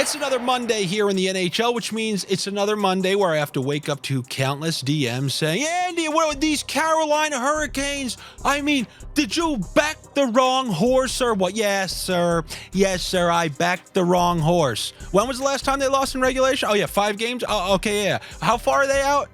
It's another Monday here in the NHL, which means it's another Monday where I have to wake up to countless DMs saying, Andy, what are these Carolina Hurricanes? I mean, did you back the wrong horse or what? Yes, sir. Yes, sir. I backed the wrong horse. When was the last time they lost in regulation? Oh, yeah, 5 games? Oh, okay, yeah. How far are they out?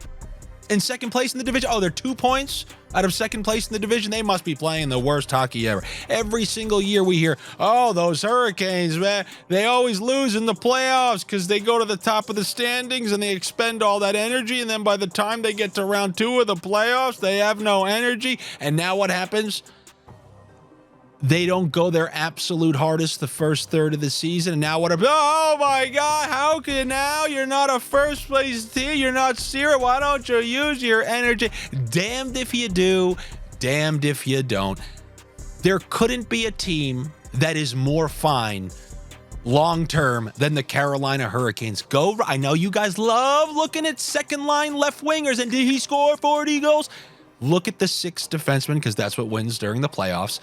In second place in the division? Oh, they're 2 points out of second place in the division. They must be playing the worst hockey ever. Every single year we hear, oh, those Hurricanes, man, they always lose in the playoffs because they go to the top of the standings and they expend all that energy. And then by the time they get to round 2 of the playoffs, they have no energy. And now what happens? They don't go their absolute hardest the first third of the season. And now what? Oh my God, how can now you're not a first place team? You're not serious. Why don't you use your energy? Damned if you do, damned if you don't. There couldn't be a team that is more fine long-term than the Carolina Hurricanes. I know you guys love looking at second line left wingers and did he score 40 goals? Look at the 6 defensemen because that's what wins during the playoffs.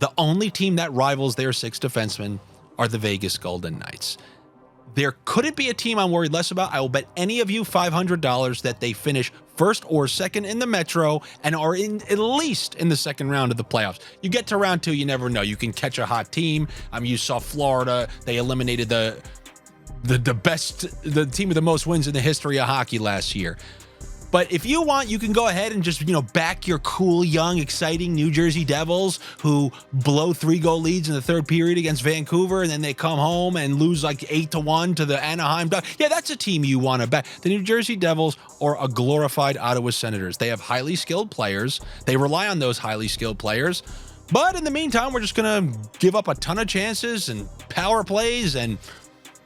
The only team that rivals their 6 defensemen are the Vegas Golden Knights. There couldn't be a team I'm worried less about. I will bet any of you $500 that they finish first or second in the Metro and are at least in the second round of the playoffs. You get to round 2, you never know. You can catch a hot team. You saw Florida. They eliminated the team with the most wins in the history of hockey last year. But if you want, you can go ahead and just, back your cool, young, exciting New Jersey Devils who blow 3-goal leads in the third period against Vancouver, and then they come home and lose like 8-1 to the Anaheim Ducks. Yeah, that's a team you want to back. The New Jersey Devils are a glorified Ottawa Senators. They have highly skilled players. They rely on those highly skilled players. But in the meantime, we're just going to give up a ton of chances and power plays and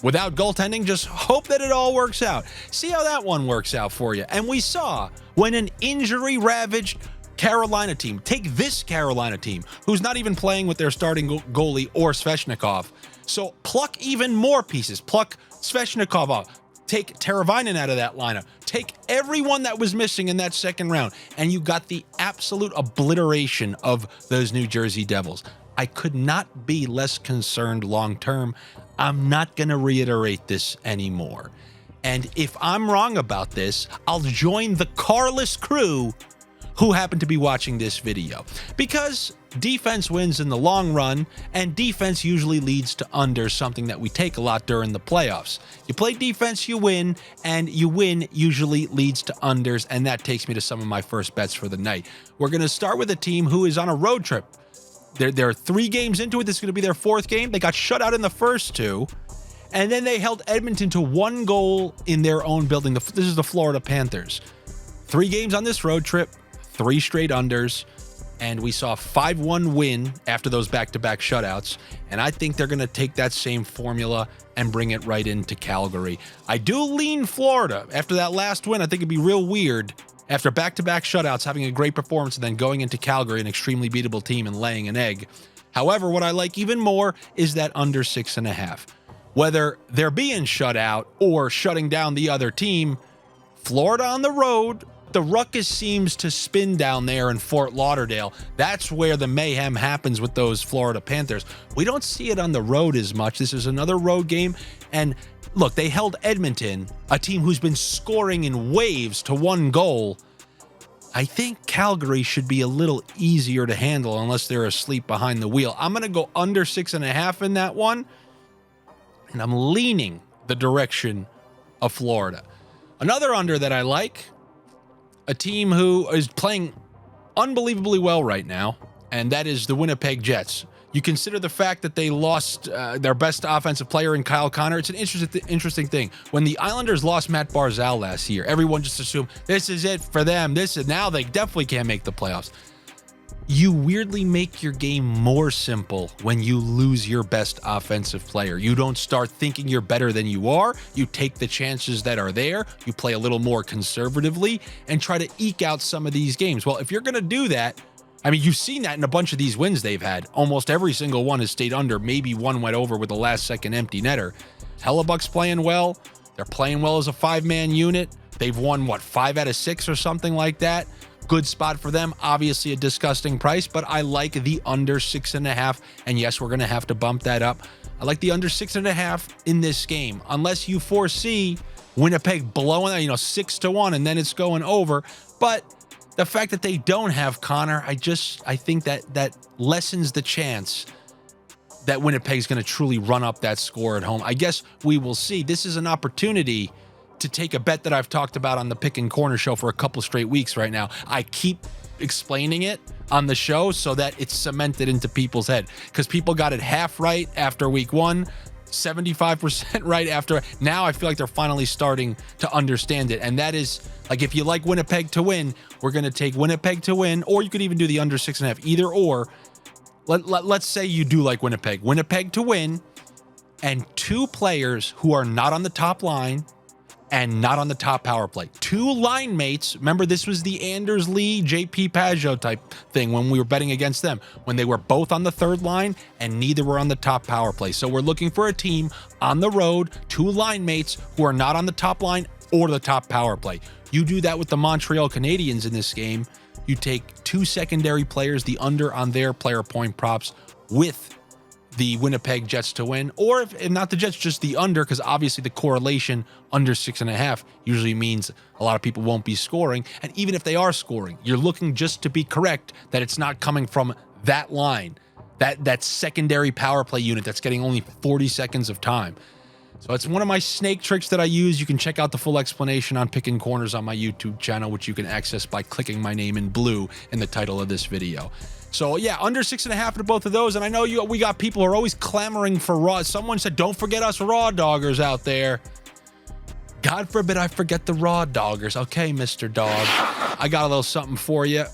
without goaltending, just hope that it all works out. See how that one works out for you. And we saw when an injury-ravaged Carolina team, take this Carolina team, who's not even playing with their starting goalie or Svechnikov. So pluck even more pieces. Pluck Svechnikov off. Take Teravainen out of that lineup. Take everyone that was missing in that second round. And you got the absolute obliteration of those New Jersey Devils. I could not be less concerned long-term. I'm not going to reiterate this anymore. And if I'm wrong about this, I'll join the carless crew who happen to be watching this video. Because defense wins in the long run, and defense usually leads to under, something that we take a lot during the playoffs. You play defense, you win, and you win usually leads to unders, and that takes me to some of my first bets for the night. We're going to start with a team who is on a road trip. They're 3 games into it. This is going to be their 4th game. They got shut out in the first 2. And then they held Edmonton to 1 goal in their own building. This is the Florida Panthers. 3 games on this road trip, 3 straight unders. And we saw a 5-1 win after those back-to-back shutouts. And I think they're going to take that same formula and bring it right into Calgary. I do lean Florida. After that last win, I think it'd be real weird after back-to-back shutouts, having a great performance, and then going into Calgary, an extremely beatable team, and laying an egg. However, what I like even more is that under 6.5. Whether they're being shut out or shutting down the other team, Florida on the road, the ruckus seems to spin down there in Fort Lauderdale. That's where the mayhem happens with those Florida Panthers. We don't see it on the road as much. This is another road game, and look, they held Edmonton, a team who's been scoring in waves, to 1 goal. I think Calgary should be a little easier to handle unless they're asleep behind the wheel. I'm going to go under 6.5 in that one, and I'm leaning the direction of Florida. Another under that I like, a team who is playing unbelievably well right now, and that is the Winnipeg Jets. You consider the fact that they lost their best offensive player in Kyle Connor. It's an interesting thing. When the Islanders lost Matt Barzal last year, everyone just assumed this is it for them. Now they definitely can't make the playoffs. You weirdly make your game more simple when you lose your best offensive player. You don't start thinking you're better than you are. You take the chances that are there. You play a little more conservatively and try to eke out some of these games. Well, if you're going to do that, you've seen that in a bunch of these wins they've had. Almost every single one has stayed under. Maybe one went over with the last-second empty netter. Hellebuck's playing well. They're playing well as a 5-man unit. They've won, 5 out of 6 or something like that. Good spot for them. Obviously a disgusting price, but I like the under 6.5. And yes, we're going to have to bump that up. I like the under 6.5 in this game, unless you foresee Winnipeg blowing, 6-1, and then it's going over. But the fact that they don't have Connor, I think that lessens the chance that Winnipeg's going to truly run up that score at home. I guess we will see. This is an opportunity to take a bet that I've talked about on the Pick and Corner show for a couple straight weeks right now. I keep explaining it on the show so that it's cemented into people's head, because people got it half right after week 1, 75% right after. Now I feel like they're finally starting to understand it. And that is, like, if you like Winnipeg to win, we're going to take Winnipeg to win, or you could even do the under 6.5, either or. Let's say you do like Winnipeg to win, and 2 players who are not on the top line and not on the top power play. 2 line mates. Remember, this was the Anders Lee, JP Pajot type thing when we were betting against them, when they were both on the third line and neither were on the top power play. So we're looking for a team on the road, 2 line mates who are not on the top line or the top power play. You do that with the Montreal Canadiens in this game. You take 2 secondary players, the under on their player point props, with the Winnipeg Jets to win, or if not the Jets, just the under, because obviously the correlation under 6.5 usually means a lot of people won't be scoring. And even if they are scoring, you're looking just to be correct that it's not coming from that line, that secondary power play unit that's getting only 40 seconds of time. So it's one of my snake tricks that I use. You can check out the full explanation on Pickin' Corners on my YouTube channel, which you can access by clicking my name in blue in the title of this video. So yeah, under 6.5 to both of those. And I know we got people who are always clamoring for raw. Someone said, don't forget us raw doggers out there. God forbid I forget the raw doggers. Okay, Mr. Dog, I got a little something for you,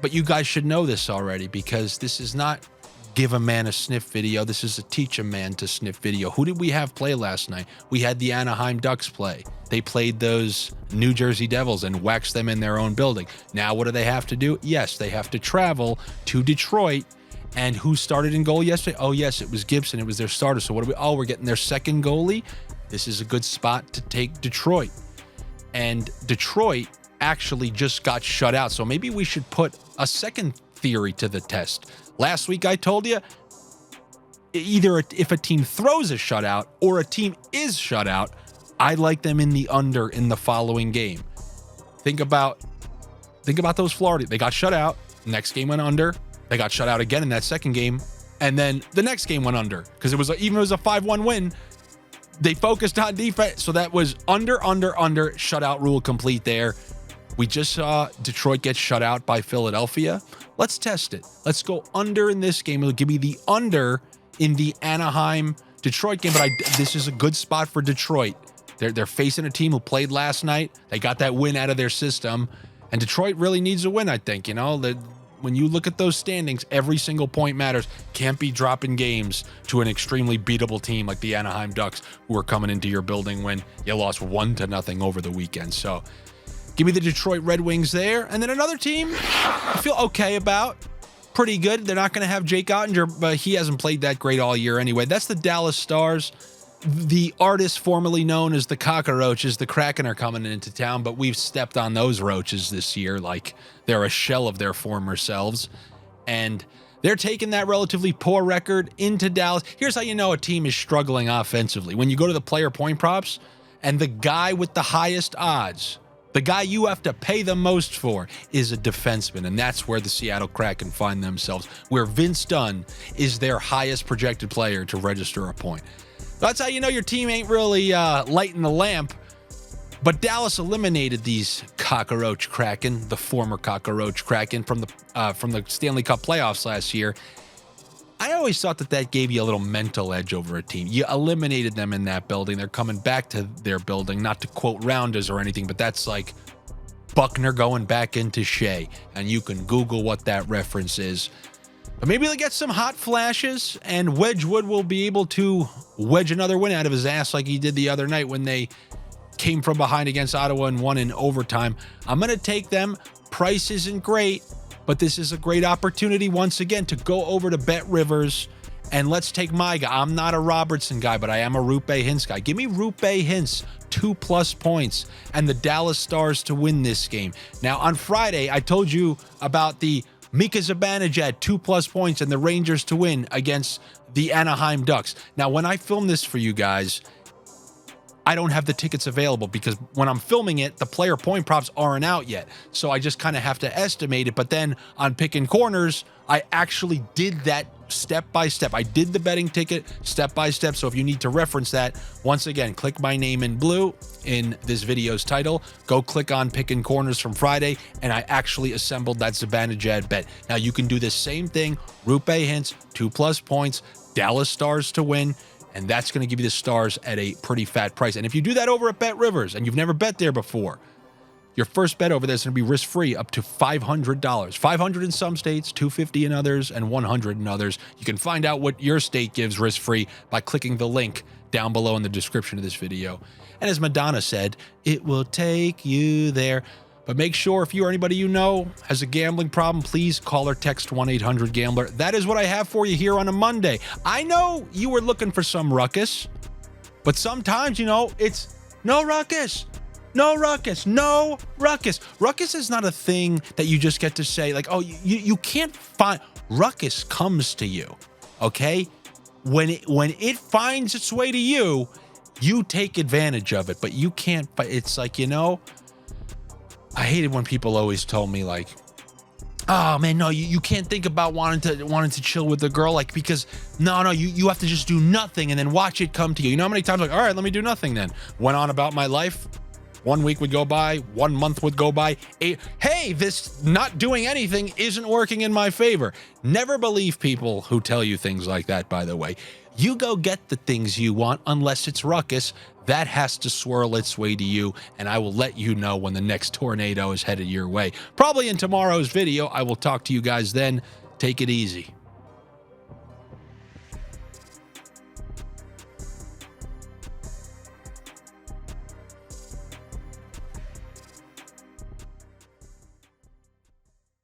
but you guys should know this already, because this is not give a man a sniff video. This is a teach a man to sniff video. Who did we have play last night? We had the Anaheim Ducks play. They played those New Jersey Devils and waxed them in their own building. Now, what do they have to do? Yes, they have to travel to Detroit. And who started in goal yesterday? Oh, yes, it was Gibson. It was their starter. So what do we? Oh, we're getting their second goalie. This is a good spot to take Detroit. And Detroit actually just got shut out. So maybe we should put a second theory to the test. Last week, I told you, either if a team throws a shutout or a team is shut out, I like them in the under in the following game. Think about those Florida. They got shut out. Next game went under. They got shut out again in that second game. And then the next game went under, because it was a 5-1 win. They focused on defense. So that was under, shutout rule complete there. We just saw Detroit get shut out by Philadelphia. Let's test it. Let's go under in this game. It'll give me the under in the Anaheim-Detroit game, but this is a good spot for Detroit. They're facing a team who played last night. They got that win out of their system, and Detroit really needs a win, I think. When you look at those standings, every single point matters. Can't be dropping games to an extremely beatable team like the Anaheim Ducks, who are coming into your building when you lost 1-0 over the weekend. So give me the Detroit Red Wings there. And then another team I feel okay about. Pretty good. They're not going to have Jake Ottinger, but he hasn't played that great all year anyway. That's the Dallas Stars. The artist formerly known as the Cockroaches, the Kraken, are coming into town, but we've stepped on those roaches this year like they're a shell of their former selves. And they're taking that relatively poor record into Dallas. Here's how you know a team is struggling offensively. When you go to the player point props, and the guy with the highest odds, the guy you have to pay the most for, is a defenseman, and that's where the Seattle Kraken find themselves, where Vince Dunn is their highest projected player to register a point. That's how you know your team ain't really lighting the lamp. But Dallas eliminated these Cockroach Kraken, the former Cockroach Kraken, from the Stanley Cup playoffs last year. I always thought that gave you a little mental edge over a team. You eliminated them in that building. They're coming back to their building, not to quote Rounders or anything, but that's like Buckner going back into Shea, and you can Google what that reference is. But maybe they'll get some hot flashes, and Wedgwood will be able to wedge another win out of his ass like he did the other night when they came from behind against Ottawa and won in overtime. I'm going to take them. Price isn't great, but this is a great opportunity once again to go over to Bet Rivers, and let's take my guy. I'm not a Robertson guy, but I am a Rupe Hintz guy. Give me Rupe Hintz, 2+ points, and the Dallas Stars to win this game. Now, on Friday, I told you about the Mika Zibanejad, 2+ points, and the Rangers to win against the Anaheim Ducks. Now, when I film this for you guys, I don't have the tickets available because when I'm filming it, the player point props aren't out yet. So I just kind of have to estimate it. But then on Picking Corners, I actually did that step by step. I did the betting ticket step by step. So if you need to reference that, once again, click my name in blue in this video's title. Go click on Picking Corners from Friday, and I actually assembled that Zibanejad bet. Now you can do the same thing. Rupe Hintz, 2+ points, Dallas Stars to win. And that's going to give you the Stars at a pretty fat price. And if you do that over at Bet Rivers and you've never bet there before, your first bet over there is going to be risk-free up to $500. $500 in some states, $250 in others, and $100 in others. You can find out what your state gives risk-free by clicking the link down below in the description of this video. And as Madonna said, it will take you there. But make sure if you or anybody you know has a gambling problem, please call or text 1-800-GAMBLER. That is what I have for you here on a Monday. I know you were looking for some ruckus, but sometimes, you know, it's no ruckus, no ruckus, no ruckus. Ruckus is not a thing that you just get to say like, oh, you can't find. Ruckus comes to you, okay? When it finds its way to you, you take advantage of it, but you can't. But it's like, you know, I hated when people always told me like, oh man, no, you can't think about wanting to chill with the girl, like, because no, you have to just do nothing and then watch it come to you. You know how many times like, all right, let me do nothing then. Went on about my life. 1 week would go by, 1 month would go by. Hey, this not doing anything isn't working in my favor. Never believe people who tell you things like that, by the way. You go get the things you want unless it's ruckus. That has to swirl its way to you, and I will let you know when the next tornado is headed your way. Probably in tomorrow's video. I will talk to you guys then. Take it easy.